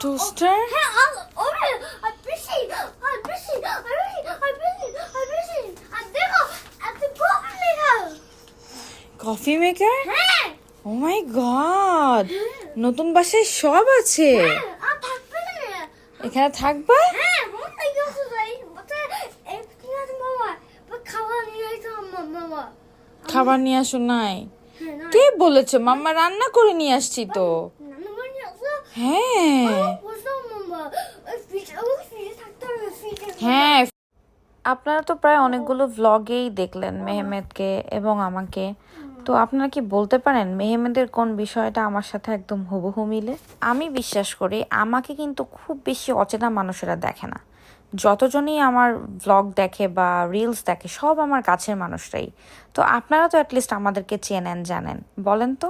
Toaster? হ্যাঁ আর বেশি আর দেখো এত কফি মেকার। Coffee maker? হ্যাঁ ও মাই গড, নতুন বাসায় সব আছে। আর থাকবে না। এখানে থাকবা? হ্যাঁ মনে গেছে যাই বাচ্চা এই কি আছে মামা খাওয়া নিয়ে আইতো মামা। খাবার নিয়ে আসো নাই? হ্যাঁ না কে বলেছে? মাম্মা রান্না করে নিয়ে আসছি তো। নানু বাড়ি আছে। হ্যাঁ বসো মামা ওই ফ্রিজে থাকতে হবে ফ্রিজে। হ্যাঁ। আপনারা তো প্রায় অনেকগুলো ভ্লগেই দেখলেন মেহমেদকে এবং আমাকে। তো আপনারা কি বলতে পারেন মেহমেদের কোন বিষয়টা আমার সাথে একদম হুবহু মিলে? আমি বিশ্বাস করি আমাকে কিন্তু খুব বেশি অচেনা মানুষেরা দেখে না। যতজনই আমার ভ্লগ দেখে বা রিলস দেখে সব আমার কাছের মানুষরাই। তো আপনারা তো অ্যাটলিস্ট আমাদেরকে চেনেন, জানেন, বলেন তো।